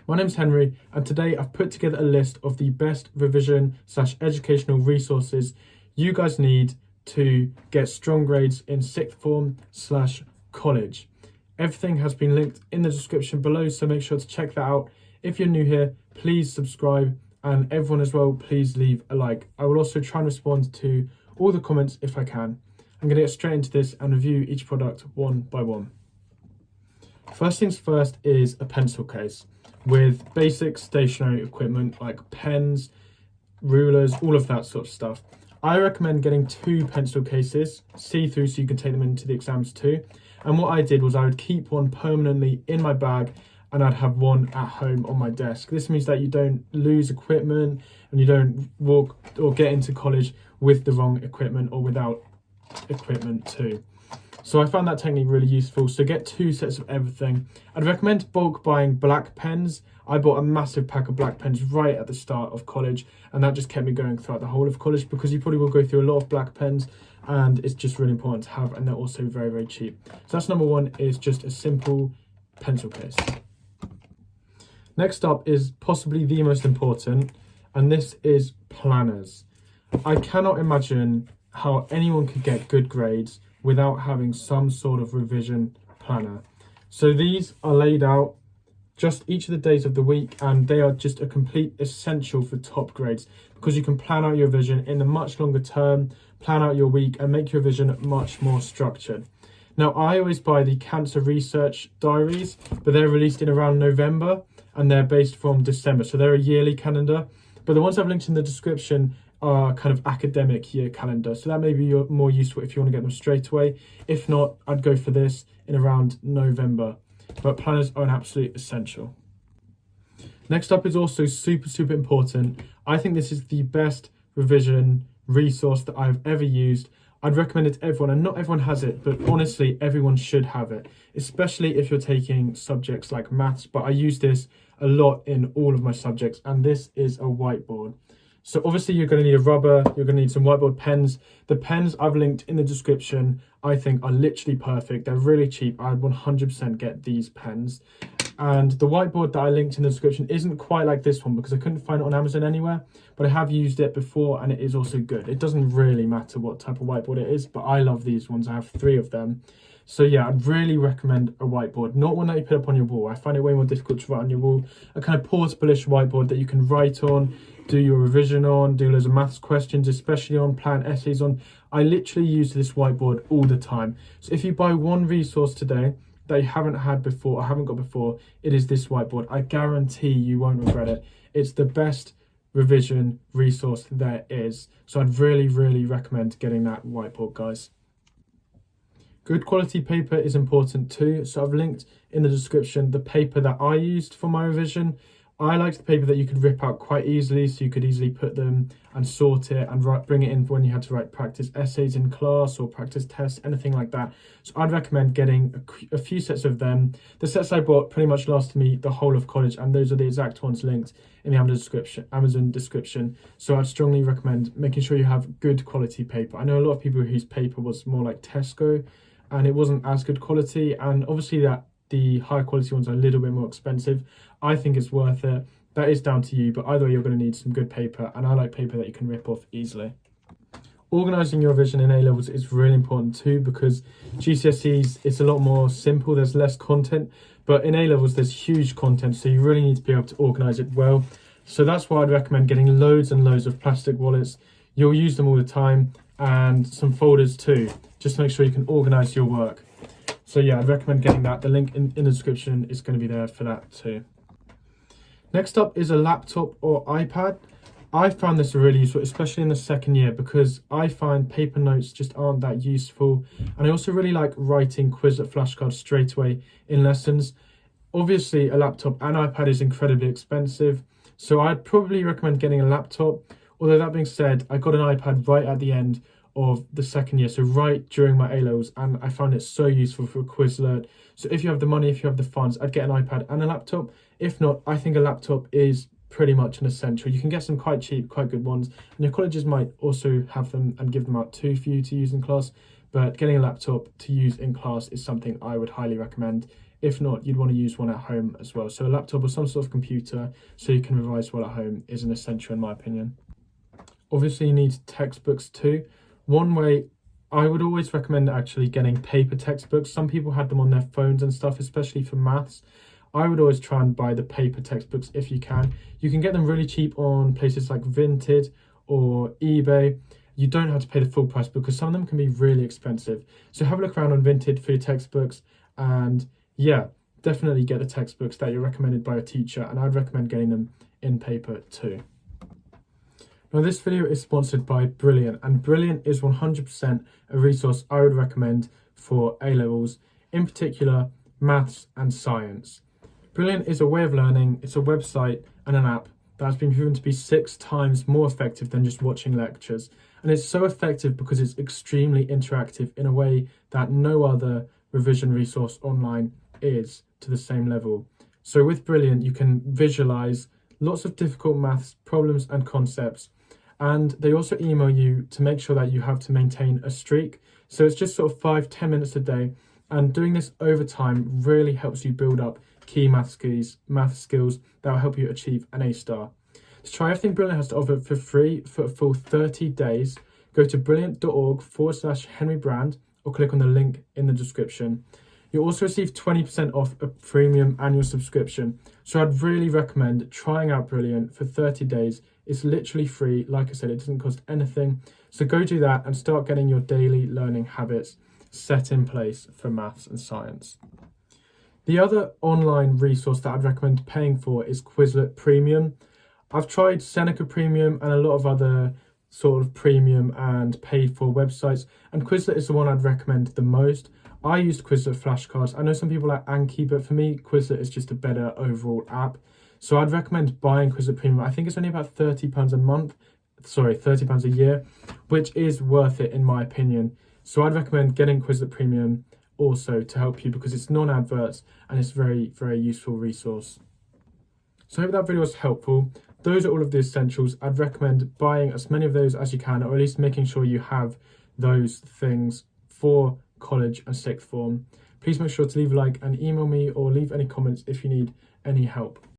My name's Henry, and today I've put together a list of the best revision/educational resources you guys need to get strong grades in sixth form/college. Everything has been linked in the description below, so make sure to check that out. If you're new here, please subscribe, and everyone as well, please leave a like. I will also try and respond to all the comments if I can. I'm going to get straight into this and review each product one by one. First things first is a pencil case with basic stationery equipment like pens, rulers, all of that sort of stuff. I recommend getting 2 pencil cases, see-through, so you can take them into the exams too. And what I did was I would keep one permanently in my bag and I'd have one at home on my desk. This means that you don't lose equipment and you don't walk or get into college with the wrong equipment or without equipment too. So I found that technique really useful. So get 2 sets of everything. I'd recommend bulk buying black pens. I bought a massive pack of black pens right at the start of college, and that just kept me going throughout the whole of college, because you probably will go through a lot of black pens and it's just really important to have, and they're also very, very cheap. So that's number 1, is just a simple pencil case. Next up is possibly the most important, and this is planners. I cannot imagine how anyone could get good grades without having some sort of revision planner. So these are laid out just each of the days of the week, and they are just a complete essential for top grades, because you can plan out your revision in a much longer term, plan out your week and make your revision much more structured. Now, I always buy the cancer research diaries, but they're released in around November and they're based from December, so they're a yearly calendar. But the ones I've linked in the description are kind of academic year calendar, so that may be more useful if you want to get them straight away. If not, I'd go for this in around November, but planners are an absolute essential. Next up is also super important. I think this is the best revision resource that I've ever used. I'd recommend it to everyone, and not everyone has it, but honestly everyone should have it, especially if you're taking subjects like maths. But I use this a lot in all of my subjects, and this is a whiteboard. So obviously you're going to need a rubber, you're going to need some whiteboard pens. The pens I've linked in the description I think are literally perfect. They're really cheap. I'd 100% get these pens. And the whiteboard that I linked in the description isn't quite like this one, because I couldn't find it on Amazon anywhere, but I have used it before and it is also good. It doesn't really matter what type of whiteboard it is, but I love these ones. I have 3 of them. So yeah, I'd really recommend a whiteboard, not one that you put up on your wall. I find it way more difficult to write on your wall. A kind of portable-ish whiteboard that you can write on, do your revision on, do loads of maths questions, especially on, plan essays on. I literally use this whiteboard all the time. So if you buy one resource today that you haven't had before or haven't got before, it is this whiteboard. I guarantee you won't regret it. It's the best revision resource there is. So I'd really recommend getting that whiteboard, guys. Good quality paper is important too. So I've linked in the description the paper that I used for my revision. I liked the paper that you could rip out quite easily, so you could easily put them and sort it and bring it in when you had to write practice essays in class or practice tests, anything like that. So I'd recommend getting a few sets of them. The sets I bought pretty much lasted me the whole of college, and those are the exact ones linked in the Amazon description. So I'd strongly recommend making sure you have good quality paper. I know a lot of people whose paper was more like Tesco and it wasn't as good quality, and obviously that the higher quality ones are a little bit more expensive. I think it's worth it. That is down to you, but either way you're going to need some good paper, and I like paper that you can rip off easily. Organising your revision in A-levels is really important too, because GCSEs, it's a lot more simple, there's less content, but in A-levels there's huge content, so you really need to be able to organise it well. So that's why I'd recommend getting loads and loads of plastic wallets. You'll use them all the time, and some folders too, just to make sure you can organise your work. So yeah, I'd recommend getting that. The link in the description is going to be there for that too. Next up is a laptop or iPad. I found this really useful, especially in the second year, because I find paper notes just aren't that useful. And I also really like writing Quizlet flashcards straight away in lessons. Obviously, a laptop and iPad is incredibly expensive, so I'd probably recommend getting a laptop. Although that being said, I got an iPad right at the end of the second year, so right during my A-levels, and I found it so useful for Quizlet. So if you have the money, if you have the funds, I'd get an iPad and a laptop. If not, I think a laptop is pretty much an essential. You can get some quite cheap, quite good ones, and your colleges might also have them and give them out too for you to use in class. But getting a laptop to use in class is something I would highly recommend If not, you'd want to use one at home as well. So a laptop or some sort of computer so you can revise well at home is an essential in my opinion. Obviously you need textbooks too. One way I would always recommend actually getting paper textbooks. Some people had them on their phones and stuff, especially for maths. I would always try and buy the paper textbooks if you can. You can get them really cheap on places like Vinted or eBay. You don't have to pay the full price because some of them can be really expensive. So have a look around on Vinted for your textbooks, and yeah, definitely get the textbooks that you're recommended by a teacher, and I'd recommend getting them in paper too. Now this video is sponsored by Brilliant, and Brilliant is 100% a resource I would recommend for A-levels, in particular maths and science. Brilliant is a way of learning. It's a website and an app that has been proven to be 6 times more effective than just watching lectures. And it's so effective because it's extremely interactive in a way that no other revision resource online is to the same level. So with Brilliant, you can visualize lots of difficult maths problems and concepts. And they also email you to make sure that you have to maintain a streak. So it's just sort of 5-10 minutes a day. And doing this over time really helps you build up key math skills that will help you achieve an A star. To try everything Brilliant has to offer for free for a full 30 days, go to brilliant.org/Henry Brand or click on the link in the description. You'll also receive 20% off a premium annual subscription. So I'd really recommend trying out Brilliant for 30 days. It's literally free. Like I said, it doesn't cost anything. So go do that and start getting your daily learning habits set in place for maths and science. The other online resource that I'd recommend paying for is Quizlet Premium. I've tried Seneca Premium and a lot of other sort of premium and paid for websites, and Quizlet is the one I'd recommend the most. I used Quizlet flashcards. I know some people like Anki, but for me, Quizlet is just a better overall app. So I'd recommend buying Quizlet Premium. I think it's only about £30 a month, £30 a year, which is worth it in my opinion. So I'd recommend getting Quizlet Premium also to help you because it's non-adverts and it's very, very useful resource. So I hope that video was helpful. Those are all of the essentials. I'd recommend buying as many of those as you can, or at least making sure you have those things for college and sixth form. Please make sure to leave a like and email me or leave any comments if you need any help.